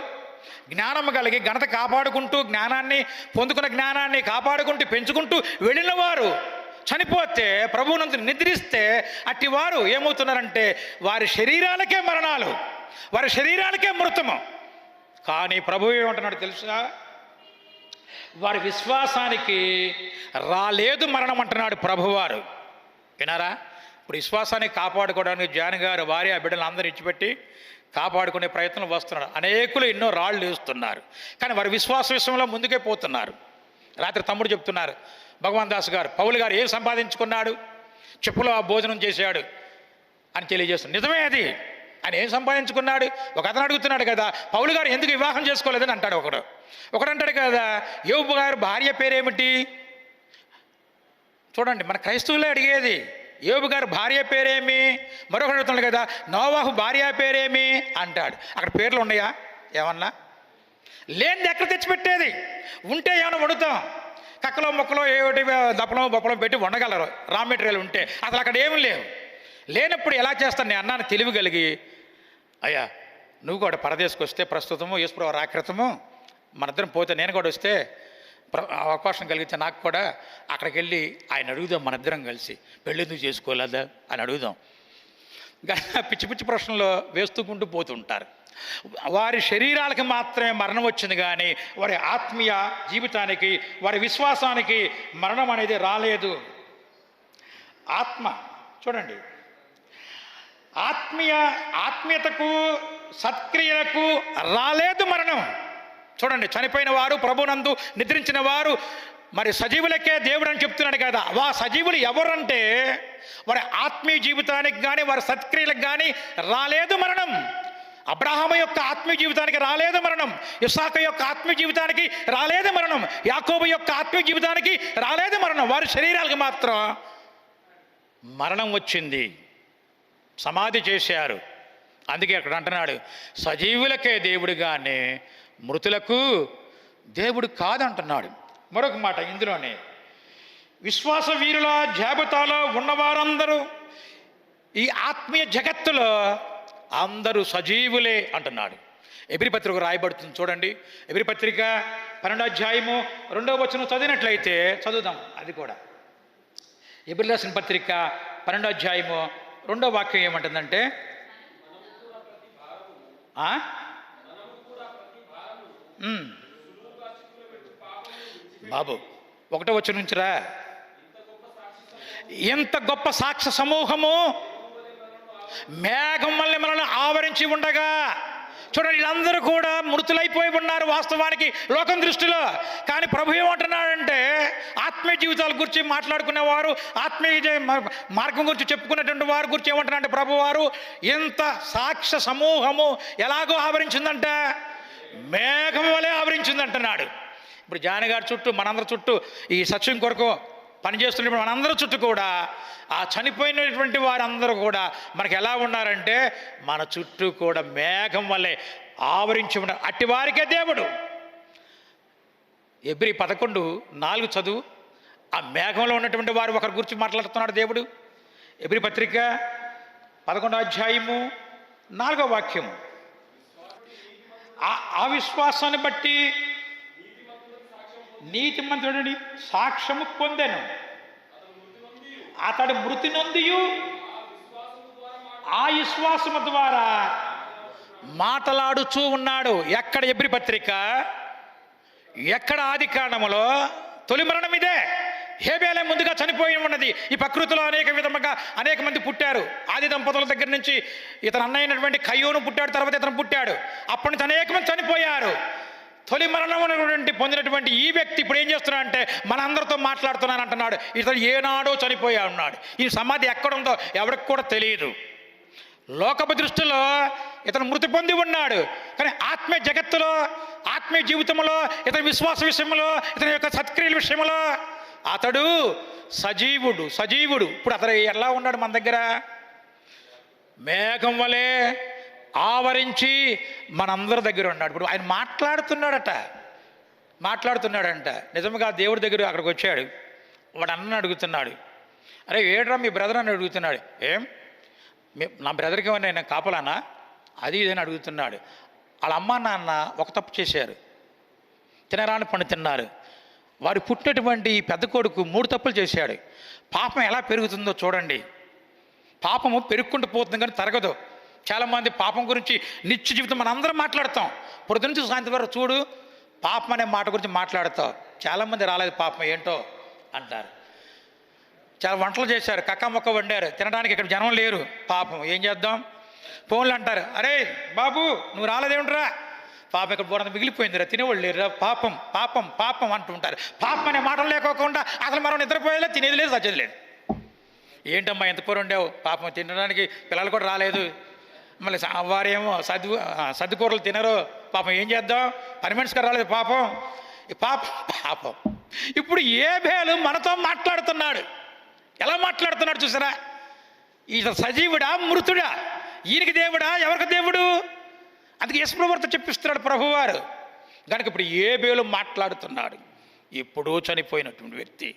జ్ఞానం కలిగి ఘనత కాపాడుకుంటూ జ్ఞానాన్ని పొందుకున్న జ్ఞానాన్ని కాపాడుకుంటూ పెంచుకుంటూ వెళ్ళిన వారు చనిపోతే ప్రభువునందు నిద్రిస్తే అట్టి వారు ఏమవుతున్నారంటే వారి శరీరాలకే మరణాలు, వారి శరీరాలకే మృతము. కానీ ప్రభువు ఏమంటున్నాడు తెలుసా? వారి విశ్వాసానికి రాలేదు మరణం అంటున్నాడు ప్రభువారు. వినారా? ఇప్పుడు విశ్వాసాన్ని కాపాడుకోవడానికి జాన్ గారు వారి ఆ బిడ్డలు అందరూ ఇచ్చిపెట్టి కాపాడుకునే ప్రయత్నం వస్తున్నారు. అనేకులు ఎన్నో రాళ్ళు వేస్తున్నారు, కానీ వారి విశ్వాస విషయంలో ముందుకే పోతున్నారు. రాత్రి తమ్ముడు చెప్తున్నారు, భగవాన్ దాస్ గారు, పౌలు గారు ఏం సంపాదించుకున్నాడు? చెప్పులో ఆ భోజనం చేశాడు అని తెలియజేస్తున్నాడు. నిజమే అది. ఆయన ఏం సంపాదించుకున్నాడు? ఒక అతను అడుగుతున్నాడు కదా, పౌలు గారు ఎందుకు వివాహం చేసుకోలేదని అంటాడు. ఒకడు అంటాడు కదా, యోబు గారు భార్య పేరేమిటి? చూడండి, మన క్రైస్తవులే అడిగేది, యోబు గారు భార్య పేరేమి? మరొకడు అడుగుతున్నాడు కదా, నోవాహు భార్య పేరేమి అంటాడు. అక్కడ పేర్లు ఉన్నాయా? ఏమన్నా లేనిది ఎక్కడ తెచ్చిపెట్టేది? ఉంటే ఏమైనా వండుతాం, కక్కలో మొక్కలో ఏమిటి దప్పలం బొప్పలం పెట్టి వండగలరు, రా మెటీరియల్ ఉంటే. అసలు అక్కడ ఏమి లేవు. లేనప్పుడు ఎలా చేస్తాను? నేను అన్నాను తెలివి కలిగి, అయ్యా నువ్వు కూడా పరదేశకు వస్తే ప్రస్తుతము యేసుప్రభు రాకృతము మనిద్దరం పోతే నేను కూడా వస్తే అవకాశం కలిగితే నాకు కూడా అక్కడికి వెళ్ళి ఆయన అడుగుదాం, మనిద్దరం కలిసి పెళ్ళి ఎందుకు చేసుకోలేదా అని అడుగుదాం. పిచ్చి పిచ్చి ప్రశ్నలు వేస్తుకుంటూ పోతుంటారు. వారి శరీరాలకి మాత్రమే మరణం వచ్చింది, కానీ వారి ఆత్మీయ జీవితానికి, వారి విశ్వాసానికి మరణం అనేది రాలేదు. ఆత్మ చూడండి, ఆత్మీయతకు సత్క్రియలకు రాలేదు మరణం. చూడండి, చనిపోయిన వారు, ప్రభునందు నిద్రించిన వారు మరి సజీవులకే దేవుడు అని చెప్తున్నాడు కదా. సజీవులు ఎవరంటే వారి ఆత్మీయ జీవితానికి కానీ వారి సత్క్రియలకు కానీ రాలేదు మరణం. అబ్రహాము యొక్క ఆత్మీయ జీవితానికి రాలేదు మరణం. ఇస్సాకు యొక్క ఆత్మీయ జీవితానికి రాలేదు మరణం. యాకోబు యొక్క ఆత్మీయ జీవితానికి రాలేదు మరణం. వారి శరీరాలకు మాత్రం మరణం వచ్చింది, సమాధి చేశారు. అందుకే అక్కడ అంటున్నాడు, సజీవులకే దేవుడు కానీ మృతులకు దేవుడు కాదంటున్నాడు. మరొక మాట ఇందులోనే, విశ్వాస వీరుల జాబితాలో ఉన్నవారందరూ ఈ ఆత్మీయ జగత్తులో అందరూ సజీవులే అంటున్నాడు. ఎబ్రీ పత్రిక రాయబడుతుంది చూడండి. ఎబ్రీ పత్రిక 12వ అధ్యాయము 2వ వచనం చదివినట్లయితే చదువుదాం. అది కూడా ఎబ్రీ రాసిన పత్రిక 12వ అధ్యాయము 2వ వాక్యం ఏమంటుందంటే, బాబు 1వ వచనం నుంచిరా, ఎంత గొప్ప సాక్ష్య సమూహము మేఘం వల్ల మనల్ని ఆవరించి ఉండగా. చూడండి, వీళ్ళందరూ కూడా మృతులైపోయి ఉన్నారు వాస్తవానికి లోకం దృష్టిలో. కానీ ప్రభు ఏమంటున్నాడంటే, ఆత్మీయ జీవితాల గురించి మాట్లాడుకునేవారు, ఆత్మీయ మార్గం గురించి చెప్పుకునేటువంటి వారి గురించి ఏమంటున్నాడంటే ప్రభు వారు, ఎంత సాక్ష్య సమూహము ఎలాగో ఆవరించిందంట, మేఘం వలె ఆవరించిందంటున్నాడు. ఇప్పుడు జాని గారి చుట్టూ, మనందరి చుట్టూ, ఈ సత్యం కొరకు పనిచేస్తున్నప్పుడు మనందరి చుట్టూ కూడా ఆ చనిపోయినటువంటి వారందరూ కూడా మనకు ఎలా ఉన్నారంటే మన చుట్టూ కూడా మేఘం వల్లే ఆవరించి ఉన్నారు. అట్టి వారికే దేవుడు. ఎబ్రీ 11:4 చదువు. ఆ మేఘంలో ఉన్నటువంటి వారు ఒకరి గురించి మాట్లాడుతున్నాడు దేవుడు. ఎబ్రీ పత్రిక 11వ అధ్యాయము 4వ వాక్యము. ఆ విశ్వాసాన్ని బట్టి నీతిమంతుడిని సాక్ష్యము పొందెను, అతడు మృతి నొందియు ఆ విశ్వాసము ద్వారా మాటలాడుచూ ఉన్నాడు. ఎక్కడ ఎబ్రీ పత్రిక, ఎక్కడ ఆది కాండములో తొలి మరణం ఇదే. హేబేలే ముందుగా చనిపోయి ఉన్నది. ఈ ప్రకృతిలో అనేక విధముగా అనేక మంది పుట్టారు. ఆది దంపతుల దగ్గర నుంచి ఇతను అన్నయ్యనటువంటి కయ్యోను పుట్టాడు, తర్వాత ఇతను పుట్టాడు. అప్పటి నుంచి అనేక మంది చనిపోయారు. తొలి మరణం పొందినటువంటి ఈ వ్యక్తి ఇప్పుడు ఏం చేస్తున్నాడంటే మనందరితో మాట్లాడుతున్నాను అంటున్నాడు. ఇతను ఏనాడో చనిపోయా ఉన్నాడు. ఈ సమాధి ఎక్కడుందో ఎవరికి కూడా తెలియదు. లోకపు దృష్టిలో ఇతను మృతి పొంది ఉన్నాడు. కానీ ఆత్మీయ జగత్తులో, ఆత్మీయ జీవితంలో, ఇతని విశ్వాస విషయంలో, ఇతని యొక్క సత్క్రియల విషయంలో అతడు సజీవుడు. ఇప్పుడు అతడు ఎలా ఉన్నాడు? మన దగ్గర మేఘం వలె ఆవరించి మనందరి దగ్గర ఉన్నాడు. ఇప్పుడు ఆయన మాట్లాడుతున్నాడంట. నిజంగా దేవుడి దగ్గర అక్కడికి వచ్చాడు. వాడు అన్న అడుగుతున్నాడు, అరే ఏడ్రా మీ బ్రదర్ అని అడుగుతున్నాడు. ఏం నా బ్రదర్కి ఏమన్నా నేను కాపలానా అది ఇదని అడుగుతున్నాడు. వాళ్ళ అమ్మ నాన్న ఒక తప్పు చేశారు, తినరాని పండు తిన్నారు. వారు పుట్టినటువంటి పెద్ద కొడుకు 3 తప్పులు చేశాడు. పాపం ఎలా పెరుగుతుందో చూడండి. పాపము పెరుగుకుంటూ పోతుంది కానీ తరగదు. చాలామంది పాపం గురించి నిత్య జీవితం మనం అందరం మాట్లాడతాం. పొద్దు నుంచి సాయంత్రం వరకు చూడు పాపం అనే మాట గురించి మాట్లాడతాం. చాలామంది రాలేదు పాపం ఏంటో అంటారు. చాలా వంటలు చేశారు, కక్క మొక్క వండారు, తినడానికి ఇక్కడ జనం లేరు. పాపం ఏం చేద్దాం? ఫోన్లు అంటారు, అరే బాబు నువ్వు రాలేదేమిట్రా, పాపం ఇక్కడ బోడంత మిగిలిపోయిందిరా, తినేవాళ్ళు లేరురా, పాపం పాపం పాపం అంటుంటారు. పాపం అనే మాటలు లేకోకుండా అసలు మనం నిద్రపోయేలా తినేది లేదు, సచ్చేది లేదు. ఏంటమ్మా ఎంత కూర వండావు? పాపం తినడానికి పిల్లలు కూడా రాలేదు. మళ్ళీ వారేమో సర్దుకూరలు తినరు. పాపం ఏం చేద్దాం? పని మనిషిగా రాలేదు పాపం. ఈ పాపం. ఇప్పుడు ఏబేలు మనతో మాట్లాడుతున్నాడు. ఎలా మాట్లాడుతున్నాడు చూసారా? ఈయన సజీవుడా మృతుడా? ఈయనకి దేవుడా? ఎవరికి దేవుడు? అందుకే యేసుప్రభువుతో చెప్పిస్తున్నాడు ప్రభువారు. కనుక ఇప్పుడు ఏబేలు మాట్లాడుతున్నాడు. ఎప్పుడూ చనిపోయినటువంటి వ్యక్తి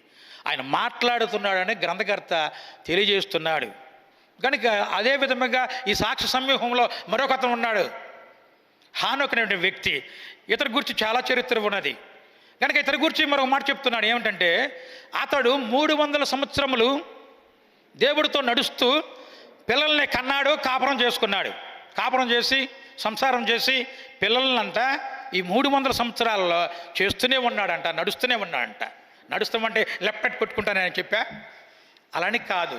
ఆయన మాట్లాడుతున్నాడని గ్రంథకర్త తెలియజేస్తున్నాడు. కనుక అదే విధంగా ఈ సాక్ష్య సమూహంలో మరొక అతను ఉన్నాడు, హానోకు అనేటువంటి వ్యక్తి. ఇతని గురించి చాలా చరిత్ర ఉన్నది. కనుక ఇతని గురించి మరొక మాట చెప్తున్నాడు. ఏమిటంటే అతడు 300 సంవత్సరములు దేవుడితో నడుస్తూ పిల్లల్ని కన్నాడు, కాపురం చేసుకున్నాడు. కాపురం చేసి సంసారం చేసి పిల్లలనంట ఈ 300 సంవత్సరాలలో చేస్తూనే ఉన్నాడంట, నడుస్తూనే ఉన్నాడంట. నడుస్తామంటే లెఫ్ట్ కొట్టుకుంటానని చెప్పా, అలాని కాదు.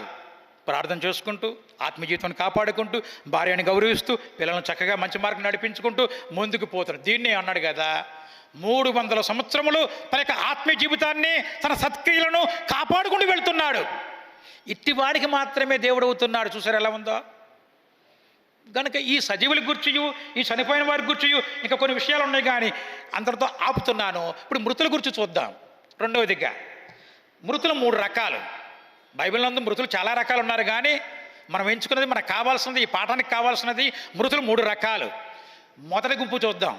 ప్రార్థన చేసుకుంటూ ఆత్మీయ జీవితాన్ని కాపాడుకుంటూ భార్యని గౌరవిస్తూ పిల్లలను చక్కగా మంచి మార్గం నడిపించుకుంటూ ముందుకు పోతాడు. దీన్నే అన్నాడు కదా, 300 సంవత్సరములు తన యొక్క ఆత్మీయ జీవితాన్ని, తన సత్క్రియలను కాపాడుకుంటూ వెళ్తున్నాడు. ఇట్టివాడికి మాత్రమే దేవుడు అవుతున్నాడు. చూసారు ఎలా ఉందో? కనుక ఈ సజీవుల గుర్చియు, ఈ చనిపోయిన వారి గుర్చియు ఇంకా కొన్ని విషయాలు ఉన్నాయి, కానీ అందరితో ఆపుతున్నాను. ఇప్పుడు మృతుల గురించి చూద్దాం. రెండవదిగా మృతులు 3 రకాలు. బైబిల్ నందు మృతులు చాలా రకాలు ఉన్నారు, కానీ మనం ఎంచుకున్నది, మనకు కావాల్సినది, ఈ పాఠానికి కావాల్సినది మృతులు 3 రకాలు. మొదటి గుంపు చూద్దాం.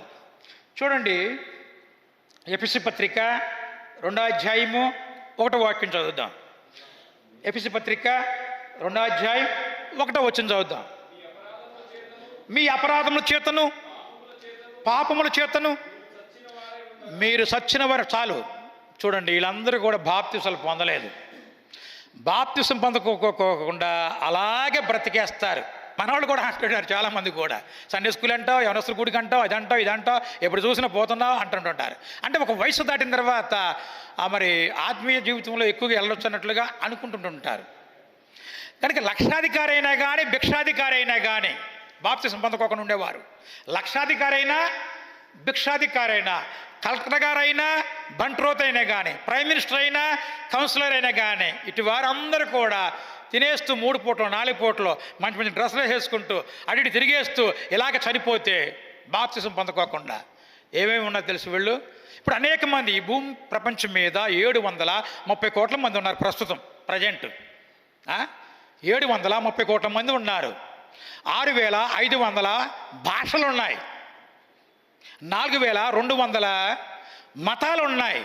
చూడండి, ఎఫెసీ పత్రిక 2వ అధ్యాయము 1వ వాక్యం చదువుదాం. ఎఫెసీ పత్రిక 2వ అధ్యాయం 1వ వచనం చదువుదాం. మీ అపరాధముల చేతను పాపముల చేతను మీరు సచ్చిన వారు. చాలు చూడండి, వీళ్ళందరూ కూడా బాప్తిసాలు పొందలేదు. బాప్తిసం పొందకోకుండా అలాగే బ్రతికేస్తారు. మనవాళ్ళు కూడా అంటున్నారు చాలామంది కూడా, సండే స్కూల్ అంటావు, యవనస్తుల గుడికి అంటావు, అదంటావు ఇదంటావు, ఎప్పుడు చూసినా పోతున్నావు అంటుంటారు. అంటే ఒక వయసు దాటిన తర్వాత మరి ఆత్మీయ జీవితంలో ఎక్కువగా వెళ్ళొచ్చు అన్నట్లుగా అనుకుంటుంటారు. కనుక లక్షాధికారి అయినా కానీ భిక్షాధికారి అయినా కానీ బాప్తిసం పొందకోకుండా ఉండేవారు. లక్షాధికారి అయినా భిక్షాధికారి అయినా, కలెక్టర్ గారైనా, బంట్రోత్ అయినా కానీ, ప్రైమ్ మినిస్టర్ అయినా, కౌన్సిలర్ అయినా కానీ, ఇటు వారందరూ కూడా తినేస్తూ 3 పూటలు 4 పూటలు మంచి మంచి డ్రెస్సులు వేసుకుంటూ అటు తిరిగేస్తూ ఇలాగ చనిపోతే బాప్తిసం పొందకోకుండా ఏమేమి ఉన్నది తెలుసు వీళ్ళు. ఇప్పుడు అనేక మంది ఈ భూమి ప్రపంచం మీద 730 కోట్ల మంది ఉన్నారు ప్రస్తుతం ప్రజెంట్. 730 కోట్ల మంది ఉన్నారు. 6500 భాషలు ఉన్నాయి, 4200 మతాలు ఉన్నాయి,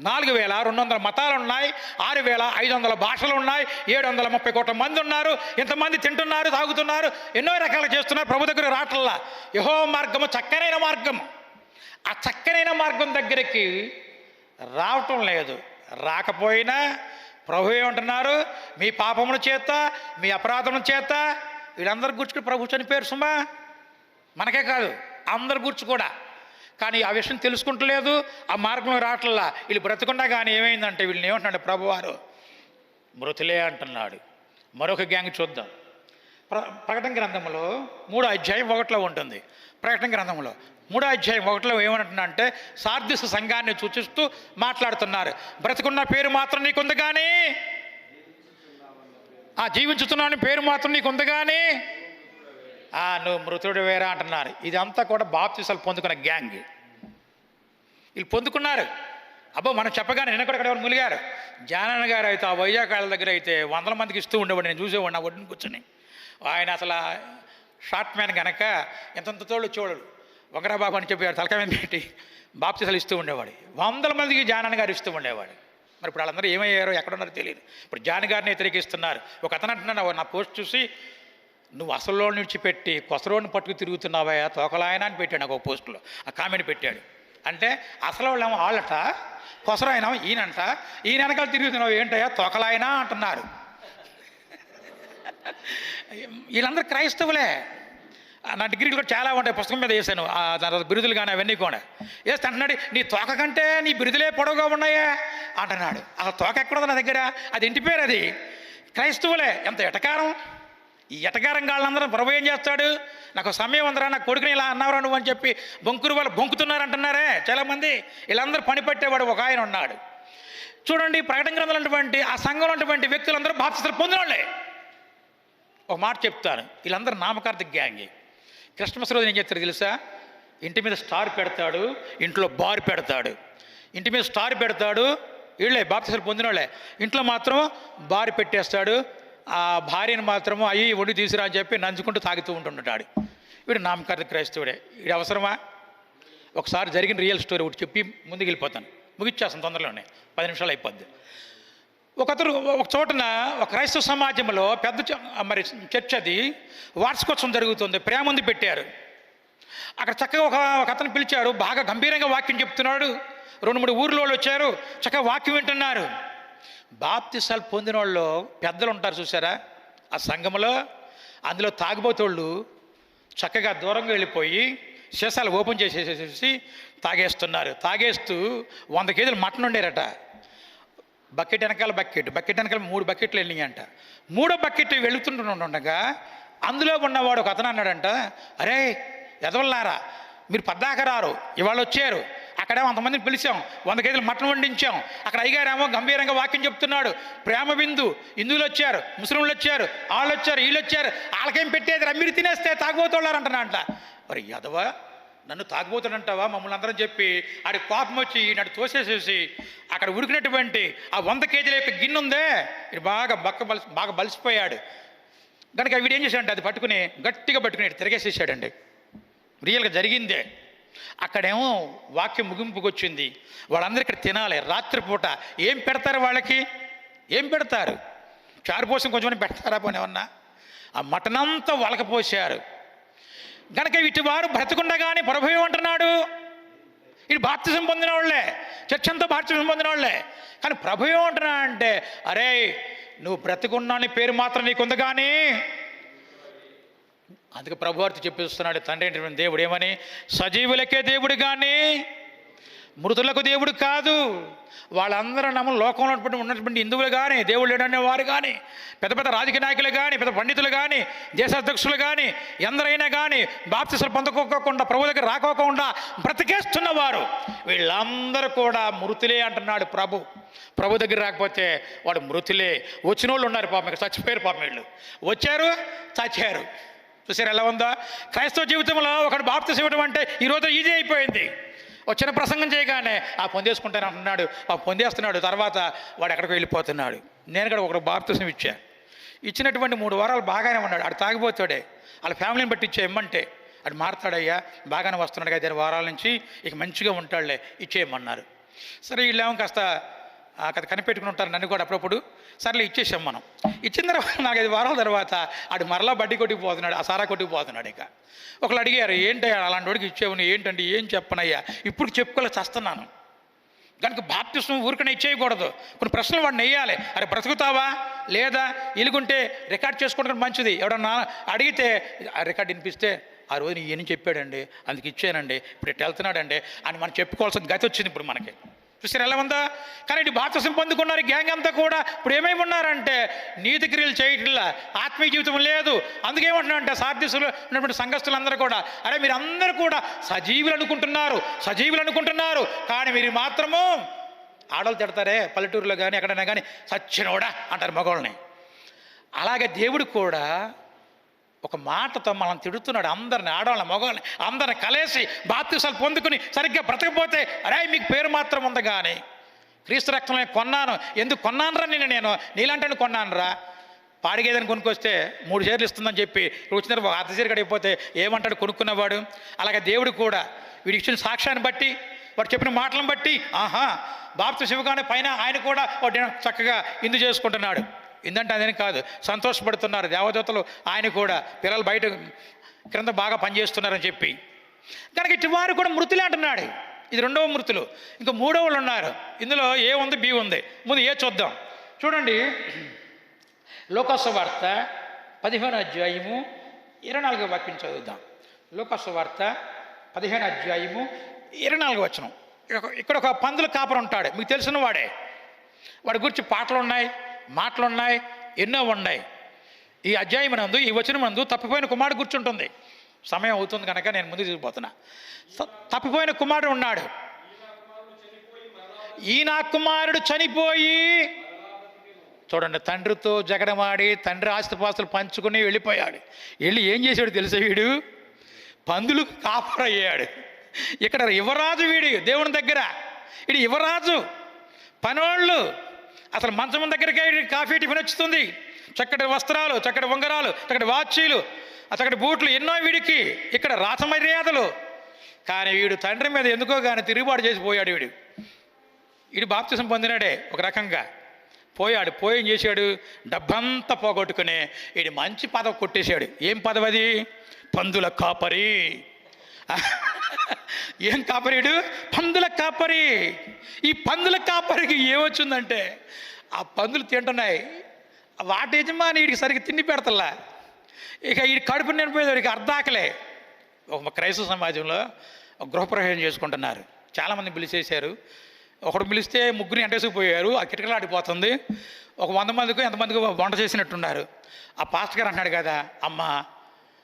4200 మతాలు ఉన్నాయి, 6500 భాషలు ఉన్నాయి, 730 కోట్ల మంది ఉన్నారు. ఇంతమంది తింటున్నారు, తాగుతున్నారు, ఎన్నో రకాలు చేస్తున్నారు. ప్రభు దగ్గర రావట్లా. యెహోవా మార్గము చక్కనైన మార్గం. ఆ చక్కనైన మార్గం దగ్గరికి రావటం లేదు. రాకపోయినా ప్రభు ఏమంటున్నారు? మీ పాపముల చేత, మీ అపరాధముల చేత వీళ్ళందరి గురించి ప్రభు చనిపోయారు సుమా. మనకే కాదు, అందరి గురించి కూడా. కానీ ఆ విషయం తెలుసుకుంటలేదు, ఆ మార్గంలో రావట్లా. వీళ్ళు బ్రతుకున్నా కానీ ఏమైందంటే వీళ్ళని ఏమంటున్నాడు ప్రభువారు, మృతులే అంటున్నాడు. మరొక గ్యాంగ్ చూద్దాం. ప్రకటన గ్రంథంలో 3:1 ఉంటుంది. ప్రకటన గ్రంథంలో 3:1 ఏమంటున్నా అంటే సార్దిస్ సంఘాన్ని సూచిస్తూ మాట్లాడుతున్నారు. బ్రతుకున్న పేరు మాత్రం నీకుంది కానీ, జీవించుతున్నాను పేరు మాత్రం నీకుంది కానీ నువ్వు మృతుడు వేరా అంటున్నారు. ఇదంతా కూడా బాప్తిసాలు పొందుకున్న గ్యాంగ్. వీళ్ళు పొందుకున్నారు. అబ్బో మనం చెప్పగానే నిన్న కూడా ఇక్కడ ములిగారు. జానన్న గారు అయితే ఆ వైజాగ్ దగ్గర అయితే 100 మందికి ఇస్తూ ఉండేవాడు. నేను చూసేవాడిని ఆ ఒడ్డుని కూర్చొని. ఆయన అసలు షార్ట్ మ్యాన్ కనుక ఎంతంత తోడు వచ్చేవాడు. వంగరాబాబు అని చెప్పి తలకాయ మీద పెట్టి బాప్తిసాలు ఇస్తూ ఉండేవాడు. 100 మందికి జానన్న గారు ఇస్తూ ఉండేవాడు. మరి ఇప్పుడు వాళ్ళందరూ ఏమయ్యారో ఎక్కడున్నారో తెలియదు. ఇప్పుడు జాన్ గారిని వ్యతిరేకిస్తున్నారు. ఒక అతను అంటున్నాడు నా పోస్ట్ చూసి, నువ్వు అసలు విడిచిపెట్టి కొసరోడిని పట్టుకు తిరుగుతున్నావా తోకలాయన అని పెట్టాడు నాకు ఒక పోస్టులో. ఆ కామెంట్ పెట్టాడు. అంటే అసలు వాళ్ళేమో వాళ్ళట, కొసరాయన ఈయనంట, ఈయన వెనకాల తిరుగుతున్నావు ఏంటయ్యా తోకలాయన అంటున్నారు. వీళ్ళందరూ క్రైస్తవులే. నా డిగ్రీలు కూడా చాలా ఉంటాయి, పుస్తకం మీద వేసాను. దాని బిరుదులు కానీ అవన్నీ కూడా వేస్తే అంటున్నాడు, నీ తోక కంటే నీ బిరుదులే పొడవుగా ఉన్నాయా అంటున్నాడు. ఆ తోక ఎక్కడుంది నా దగ్గర, అది ఇంటి పేరు, అది క్రైస్తవులే. ఎంత ఎటకారం! ఈ ఎటకారం వాళ్ళందరూ ప్రభు ఏం చేస్తాడు, నాకు సమయం ఉందరా, నా కొడుకుని ఇలా అన్నారా నువ్వు అని చెప్పి బొంకురు వాళ్ళు బొంకుతున్నారు అంటున్నారే చాలామంది. వీళ్ళందరూ పని పట్టేవాడు ఒక ఆయన ఉన్నాడు. చూడండి, ప్రకటన గ్రంథంలో ఉన్నటువంటి ఆ సంఘంలో ఉన్నటువంటి వ్యక్తులందరూ బాప్తిసాలు పొందిన వాళ్ళే. ఒక మాట చెప్తాను, వీళ్ళందరూ నామకార్థ గ్యాంగే. క్రిస్మస్ రోజు ఏం చేస్తారు తెలుసా, ఇంటి మీద స్టార్ పెడతాడు, ఇంట్లో బార్ పెడతాడు. ఇంటి మీద స్టార్ పెడతాడు, వీళ్ళే బాప్తిసాలు పొందిన వాళ్ళే. ఇంట్లో మాత్రం బార్ పెట్టేస్తాడు. ఆ భార్యను మాత్రము అయ్యి వండి తీసుకురా అని చెప్పి నంచుకుంటూ తాగుతూ ఉంటుంటాడు. వీడు నామకార్థ క్రైస్తవుడే. వీడు అవసరమా? ఒకసారి జరిగిన రియల్ స్టోరీ ఒకటి చెప్పి ముందుకు వెళ్ళిపోతాను, ముగిచ్చేస్తాను తొందరలోనే, 10 నిమిషాలు అయిపోద్ది. ఒక చోటన ఒక క్రైస్తవ సమాజంలో పెద్ద మరి చర్చ్, అది వార్షికోత్సవం జరుగుతుంది. ప్రేమంది పెట్టారు. అక్కడ చక్కగా ఒక అతను పిలిచారు, బాగా గంభీరంగా వాక్యం చెప్తున్నాడు. 2-3 ఊర్లో వాళ్ళు వచ్చారు, చక్కగా వాక్యం వింటున్నారు. బాప్తిసాలు పొందిన వాళ్ళు పెద్దలు ఉంటారు చూసారా ఆ సంఘంలో, అందులో తాగుబోతోళ్ళు చక్కగా దూరంగా వెళ్ళిపోయి సీసాలు ఓపెన్ చేసేసేసి తాగేస్తున్నారు. తాగేస్తూ 100 కేజీలు మటన్ ఉండేరట. బకెట్ వెనకాల బకెట్ 3 బకెట్లు వెళ్ళినాయంట. 3వ బకెట్ వెళుతుంటుండగా అందులో ఉన్నవాడు ఒక అతను అన్నాడంట, అరే ఎదవల్లారా, మీరు పద్దాక రారు, ఇవాళ వచ్చారు. అక్కడేమో అంతమందిని పిలిచాం, 100 కేజీలు మటన్ వండించాం. అక్కడ అయ్యగారేమో గంభీరంగా వాక్యం చెప్తున్నాడు. ప్రేమ బిందు, హిందువులు వచ్చారు, ముస్లింలు వచ్చారు, వాళ్ళు వచ్చారు, వీళ్ళు వచ్చారు, వాళ్ళకేం పెట్టేది, మీరు తినేస్తే తాగుబోతున్నారు అంట. మరి ఎదవా, నన్ను తాగుబోతాడంటావా మమ్మల్ని అందరం చెప్పి ఆడి కోపం వచ్చి ఈనాడు తోసేసేసి అక్కడ ఉడికినటువంటి ఆ 100 కేజీల యొక్క గిన్నె ఉందే, ఇది బాగా బలిసిపోయాడు కనుక వీడు ఏం చేశాడంటే అది పట్టుకుని గట్టిగా పట్టుకుని తిరగేసేసాడండి. రియల్గా జరిగిందే. అక్కడేమో వాక్యం ముగింపుకి వచ్చింది. వాళ్ళందరూ ఇక్కడ తినాలి. రాత్రిపూట ఏం పెడతారు వాళ్ళకి? ఏం పెడతారు? చారు పోసం కొంచెం పెడతారా పోనీ ఏమన్నా? ఆ మటన్ అంతా వలకపోసారు. కనుక ఇటు వారు బ్రతకుండగానే ప్రభు ఏమంటున్నాడు, ఇది బాప్తిజం పొందిన వాళ్ళే, చర్చ్ అంతా బాప్తిజం పొందిన వాళ్ళే. కానీ ప్రభు ఏమంటున్నా అంటే, అరే నువ్వు బ్రతికున్నాని పేరు మాత్రం నీకుంది కానీ. అందుకే ప్రభువార్త చెప్పిస్తున్నాడు తండ్రి అయినటువంటి దేవుడు ఏమని, సజీవులకే దేవుడు కానీ మృతులకు దేవుడు కాదు. వాళ్ళందరూ లోకంలో ఉన్నటువంటి హిందువులు కానీ, దేవుడు లేడనే వారు కానీ, పెద్ద పెద్ద రాజకీయ నాయకులు కానీ, పెద్ద పండితులు కానీ, దేశాధ్యక్షులు కానీ, ఎందరైనా కానీ బాప్తిసాలు పొందుకోకుండా ప్రభు దగ్గర రాకోకుండా బ్రతికేస్తున్నవారు వీళ్ళందరూ కూడా మృతులే అంటున్నాడు ప్రభు. ప్రభు దగ్గర రాకపోతే వాడు మృతులే. వచ్చిన వాళ్ళు ఉన్నారు పాపం, ఇక్కడ చచ్చిపోయారు పాపం. వీళ్ళు వచ్చారు, చచ్చారు. చూసారు ఎలా ఉందో? క్రైస్తవ జీవితంలో ఒకడు బాప్తిసం ఇవ్వడం అంటే ఈరోజు ఈజీ అయిపోయింది. చిన్న ప్రసంగం చేయగానే పొందేసుకుంటాను అంటున్నాడు, పొందేస్తున్నాడు. తర్వాత వాడు ఎక్కడికి వెళ్ళిపోతున్నాడు. నేను కూడా ఒకరు బాప్తిసం ఇచ్చినటువంటి 3 వారాలు బాగానే ఉన్నాడు. ఆడు తాగిపోతాడే, వాళ్ళ ఫ్యామిలీని బట్టి ఇచ్చేయమంటే ఆడు మారుతాడయ్యా, బాగానే వస్తున్నాడు కదా 5 వారాల నుంచి, ఇక మంచిగా ఉంటాడులే, ఇచ్చేయమన్నారు. సరే వీళ్ళేమో కాస్త కనిపెట్టుకుని ఉంటారు నన్ను కూడా అప్పుడప్పుడు. సర్లే ఇచ్చేసాం మనం. ఇచ్చిన తర్వాత 4-5 వారాల తర్వాత ఆడు మరలా బడ్డీ కొట్టుకుపోతున్నాడు, ఆ సారా కొట్టుకుపోతున్నాడు. ఇక ఒకళ్ళు అడిగారు, ఏంటయ్యా అలాంటి వాడికి ఇచ్చేవు, ఏంటంటే ఏం చెప్పనయ్యా, ఇప్పుడు చెప్పుకోలేక చస్తున్నాను. కనుక బాప్తిసం ఊరికనే ఇచ్చేయకూడదు. కొన్ని ప్రశ్నలు వాడిని వేయాలి. అరే బ్రతుకుతావా లేదా, ఇలుగుంటే రికార్డ్ చేసుకోవడం మంచిది. ఎవడన్నా అడిగితే ఆ రికార్డ్ వినిపిస్తే ఆ రోజు ఈయన చెప్పాడండి, అందుకు ఇచ్చానండి, ఇప్పుడు ఇట్లా వెళ్తున్నాడండి అని మనం చెప్పుకోవాల్సిన గతి వచ్చింది ఇప్పుడు మనకి. చూసారు ఎలా ఉందా? కానీ ఇటు బాప్తిసం పొందుకున్నారు గ్యాంగ్ అంతా కూడా. ఇప్పుడు ఏమేమి ఉన్నారంటే నీతి క్రియలు చేయట్లా, ఆత్మీయ జీవితం లేదు. అందుకేమంటున్నారంటే సార్దీసులో ఉన్నటువంటి సంఘస్థులందరూ కూడా, అరే మీరు అందరూ కూడా సజీవులు అనుకుంటున్నారు, కానీ మీరు మాత్రము ఆడవాళ్ళు తిడతారే పల్లెటూరులో కానీ ఎక్కడైనా కానీ, సచ్చినోడా అంటారు మగవాళ్ళని. అలాగే దేవుడు కూడా ఒక మాటతో మనం తిడుతున్నాడు. అందరిని, ఆడవాళ్ళని, మగవాళ్ళని అందరిని కలిసి బాప్తిసాలు పొందుకుని సరిగ్గా బ్రతకపోతే, అరే మీకు పేరు మాత్రం ఉంది కానీ క్రీస్తు రక్తంలో కొన్నాను. ఎందుకు కొన్నానురా నేను నీలాంటి కొన్నానురా. పాడిగేదని కొనుక్కొస్తే 3 షేర్లు ఇస్తుందని చెప్పి వచ్చిన అర్ధ షేర్ కడిగిపోతే ఏమంటాడు కొనుక్కున్నవాడు. అలాగే దేవుడు కూడా వీడికి ఇచ్చిన సాక్ష్యాన్ని బట్టి, వాడు చెప్పిన మాటలను బట్టి, బాప్తిసం ఇవ్వగానే పైన ఆయన కూడా వాడు చక్కగా ఇందు చేసుకుంటున్నాడు. ఏంటంటే అదేని కాదు, సంతోషపడుతున్నారు దేవదూతలు. ఆయన కూడా పిల్లలు బయట క్రింద బాగా పనిచేస్తున్నారని చెప్పి. కనుక ఇటు వారు కూడా మృతులే అంటున్నాడు. ఇది 2వ మృతులు. ఇంకా 3వ వాళ్ళు ఉన్నారు. ఇందులో ఏ ఉంది, బి ఉంది. ముందు ఏ చూద్దాం. చూడండి, లోకాసు వార్త 15వ అధ్యాయము 24వ వాక్యం చదువుదాం. లోకాసు వార్త 15వ అధ్యాయము 24వ వచనం. ఇక్కడ ఒక పందుల కాపరి ఉంటాడు, మీకు తెలిసిన వాడే. వాడి గురించి పాటలు ఉన్నాయి, మాటలున్నాయి, ఎన్నో ఉన్నాయి. ఈ అధ్యాయమునందు, ఈ వచనమునందు తప్పిపోయిన కుమారుడు కూర్చుంటుంది. సమయం అవుతుంది కనుక నేను ముందుకు తీసుకుపోతున్నా. తప్పిపోయిన కుమారుడు ఉన్నాడు. ఈ నా కుమారుడు చనిపోయి, చూడండి, తండ్రితో జగడమాడి తండ్రి ఆస్తిపాస్తులు పంచుకుని వెళ్ళిపోయాడు. వెళ్ళి ఏం చేశాడు తెలుసా? వీడు పందులకు కాపరయ్యాడు. ఇక్కడ యువరాజు వీడు దేవుని దగ్గర. వీడు యువరాజు, పనోళ్ళు. అసలు మంచం దగ్గరికి కాఫీ టిఫిన్ వచ్చుతుంది, చక్కటి వస్త్రాలు, చక్కటి ఉంగరాలు, చక్కటి వాచీలు, చక్కటి బూట్లు, ఎన్నో వీడికి ఇక్కడ రాసమర్యాదలు. కానీ వీడు తండ్రి మీద ఎందుకో కానీ తిరుగుబాటు చేసి పోయాడు. వీడు బాప్తిసం పొందినాడే ఒక రకంగా. పోయి ఏం చేశాడు? డబ్బంతా పోగొట్టుకుని వీడి మంచి పదవి కొట్టేశాడు. ఏం పదవి అది? పందుల కాపరి. ఏం కాపరీడు? పందుల కాపరి. ఈ పందుల కాపరికి ఏమొచ్చిందంటే, ఆ పందులు తింటున్నాయి, వాటి యజమాని వీడికి సరిగ్గా తిండి పెడతల్లా. ఇక ఈ కడుపు నిండిపోయేవాడికి అర్ధాకలే. ఒక క్రైస్తవ సమాజంలో ఒక గృహప్రవేశం చేసుకుంటున్నారు. చాలామంది పిలిచేశారు. ఒకడు పిలిస్తే ముగ్గురిని ఎంటేసుకుపోయారు. ఆ కిటకలు ఆడిపోతుంది. ఒక 100 మందికి ఎంతమందికి వంట చేసినట్టున్నారు. ఆ పాస్టర్ గారు అన్నాడు కదా, అమ్మ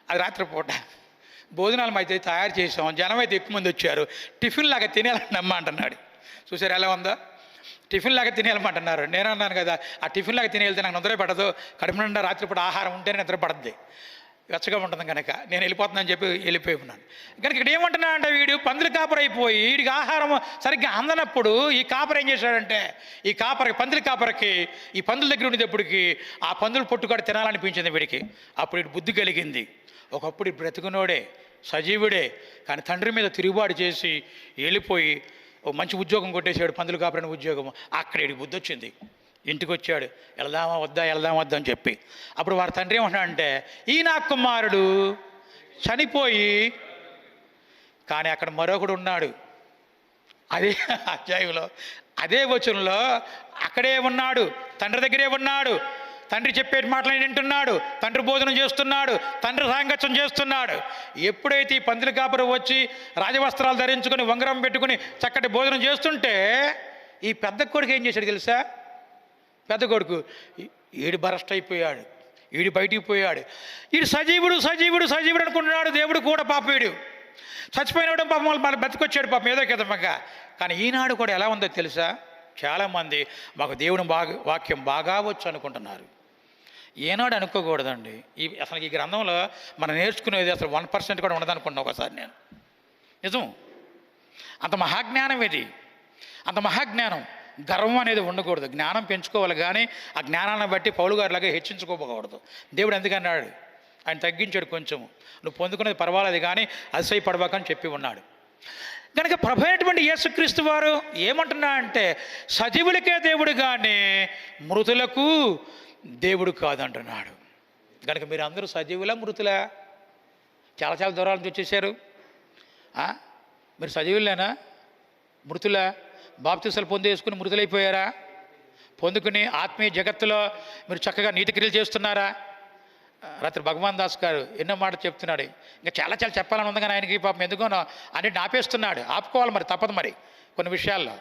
అది రాత్రిపూట భోజనాలు అయితే తయారు చేసాం, జనం అయితే ఎక్కువ మంది వచ్చారు, టిఫిన్ లాగా తినేయాలని అమ్మ అంటున్నాడు. చూసారు ఎలా ఉందో? టిఫిన్ లాగా తినేయాలమంటున్నారు. నేను అన్నాను కదా, ఆ టిఫిన్ లాగా తినేళ్తే నాకు నిద్ర పడదు, కడుపు నిండా రాత్రిపూట ఆహారం ఉంటేనే నిద్ర పడుద్ది, వెచ్చగా ఉంటుంది కనుక నేను వెళ్ళిపోతున్నాను చెప్పి వెళ్ళిపోయి ఉన్నాను. కనుక ఇక్కడ ఏమంటున్నా అంటే, వీడు పందుల కాపరి అయిపోయి వీడికి ఆహారం సరిగ్గా అందనప్పుడు ఈ కాపరి ఏం చేశాడంటే, ఈ కాపరికి, పందుల కాపరికి ఈ పందుల దగ్గర ఉండేటప్పటికి ఆ పందులు పొట్టుకాడు తినాలనిపించింది వీడికి. అప్పుడు వీడు బుద్ధి కలిగింది. ఒకప్పుడు బ్రతుకునోడే, సజీవుడే, కానీ తండ్రి మీద తిరుగుబాటు చేసి వెళ్ళిపోయి ఒక మంచి ఉద్యోగం కొట్టేశాడు, పందులు కాపరిన ఉద్యోగం. అక్కడ వీడికి బుద్ధి వచ్చింది. ఇంటికి వచ్చాడు, వెళదామా వద్దా అని చెప్పి. అప్పుడు వారి తండ్రి ఏమంటాడంటే, ఈ నా కుమారుడు చనిపోయి, కానీ అక్కడ మరొకడు ఉన్నాడు. అదే అధ్యాయంలో, అదే వచనంలో అక్కడే ఉన్నాడు, తండ్రి దగ్గరే ఉన్నాడు, తండ్రి చెప్పే మాటలు వింటున్నాడు, తండ్రి భోజనం చేస్తున్నాడు, తండ్రి సాంగత్యం చేస్తున్నాడు. ఎప్పుడైతే ఈ పందుల కాపరి వచ్చి రాజవస్త్రాలు ధరించుకొని ఉంగరం పెట్టుకుని చక్కటి భోజనం చేస్తుంటే, ఈ పెద్ద కొడుకు ఏం చేశాడు తెలుసా? పెద్ద కొడుకు ఈడు బరస్ట్ అయిపోయాడు, ఈడు బయటికి పోయాడు. ఈడు సజీవుడు అనుకుంటున్నాడు. దేవుడు కూడా పాప వీడు చచ్చిపోయినప్పుడు పాపం వాళ్ళు బతికొచ్చాడు పాపం ఏదో కదమ్మగా. కానీ ఈనాడు కూడా ఎలా ఉందో తెలుసా? చాలామంది మాకు దేవుని వాక్యం బాగా వచ్చు అనుకుంటున్నారు. ఏనాడు అనుకోకూడదండి. అసలు ఈ గ్రంథంలో మనం నేర్చుకునేది అసలు 1% కూడా ఉండదనుకున్నాను ఒకసారి నేను. నిజం, అంత మహాజ్ఞానం ఇది, అంత మహాజ్ఞానం. గర్వం అనేది ఉండకూడదు, జ్ఞానం పెంచుకోవాలి. కానీ ఆ జ్ఞానాన్ని బట్టి పౌలు గారిలాగా హెచ్చించుకోకూడదు. దేవుడు ఎందుకన్నాడు? ఆయన తగ్గించాడు కొంచెము, నువ్వు పొందుకునేది పర్వాలేదు కానీ అతిశయపడబాకని చెప్పి ఉన్నాడు. కనుక ప్రభు అయినటువంటి యేసుక్రీస్తు వారు ఏమంటున్నా అంటే, సజీవులకే దేవుడు కానీ మృతులకు దేవుడు కాదంటున్నాడు. కనుక మీరు అందరూ సజీవులా మృతులా? చాలా దూరాల నుంచి వచ్చేసారు. మీరు సజీవులేనా మృతులా? బాప్తిసాలు పొందేసుకుని మృతులైపోయారా? పొందుకుని ఆత్మీయ జగత్తులో మీరు చక్కగా నీతి క్రియలు చేస్తున్నారా? రాత్రి భగవాన్ దాస్ గారు ఎన్నో మాటలు చెప్తున్నాడు. ఇంకా చాలా చాలా చెప్పాలని ఉంది కానీ ఆయనకి పాపం ఎందుకో అన్నిటిని ఆపేస్తున్నాడు. ఆపుకోవాలి మరి, తప్పదు మరి కొన్ని విషయాల్లో.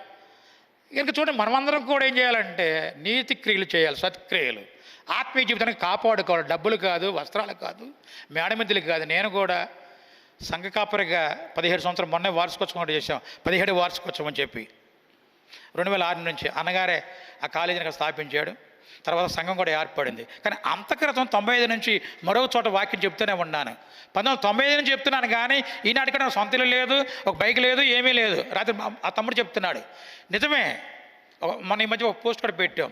ఇంకా చూడండి, మనమందరం కూడా ఏం చేయాలంటే నీతి క్రియలు చేయాలి, సత్క్రియలు. ఆత్మీయ జీవితానికి కాపాడుకోవాలి. డబ్బులు కాదు, వస్త్రాలు కాదు, మేడమిద్దులు కాదు. నేను కూడా సంఘ కాపరిగా 17 సంవత్సరం మొన్నే వార్షికోత్సవం చేసాం, 17 వార్షికోత్సవం అని చెప్పి 2006 నుంచి అన్నగారే ఆ కాలేజీని స్థాపించాడు. తర్వాత సంఘం కూడా ఏర్పడింది. కానీ అంతక్రితం 95 నుంచి మరొక చోట వాక్యం చెప్తూనే ఉన్నాను. 1995 నుంచి చెప్తున్నాను కానీ ఈనాటికి నాకు సొంత ఇల్లు లేదు, ఒక బైక్ లేదు, ఏమీ లేదు. రాత్రి ఆ తమ్ముడు చెప్తున్నాడు, నిజమే. మన ఈ మధ్య ఒక పోస్ట్ కూడా పెట్టాం.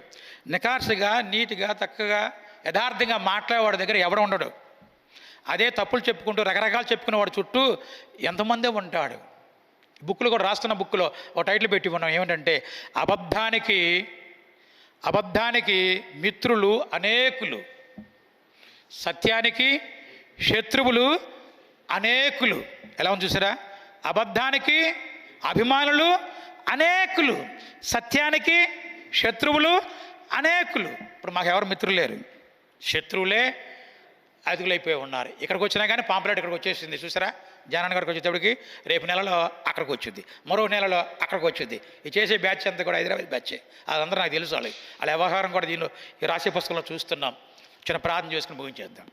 నికార్సుగా, నీట్గా, చక్కగా, యథార్థంగా మాట్లాడేవాడి దగ్గర ఎవడు ఉండడు. అదే తప్పులు చెప్పుకుంటూ రకరకాలు చెప్పుకునేవాడు చుట్టూ ఎంతమందే ఉంటాడు. బుక్లు కూడా రాస్తున్న బుక్లో ఒక టైటిల్ పెట్టి ఉన్నాం, ఏమిటంటే అబద్ధానికి మిత్రులు అనేకులు, సత్యానికి శత్రువులు అనేకులు. ఎలా ఉంది చూసారా? అబద్ధానికి అభిమానులు అనేకులు, సత్యానికి శత్రువులు అనేకులు. ఇప్పుడు మాకు ఎవరు మిత్రులు లేరు, శత్రువులే అధికులైపోయి ఉన్నారు. ఇక్కడికి వచ్చినా కానీ పాంప్లెట్ ఇక్కడికి వచ్చేసింది చూసారా? జానాన్న గారికి వచ్చేటప్పటికి రేపు నెలలో అక్కడికి వచ్చింది, మరో నెలలో అక్కడికి వచ్చింది. ఈ చేసే బ్యాచ్ అంతా కూడా హైదరాబాద్ బ్యాచే. అదందరూ నాకు తెలుసు. వాళ్ళ వ్యవహారం కూడా దీనిలో ఈ రాసే పుస్తకంలో చూస్తున్నాం. చిన్న ప్రార్థన చేసుకుని ముగించేద్దాం.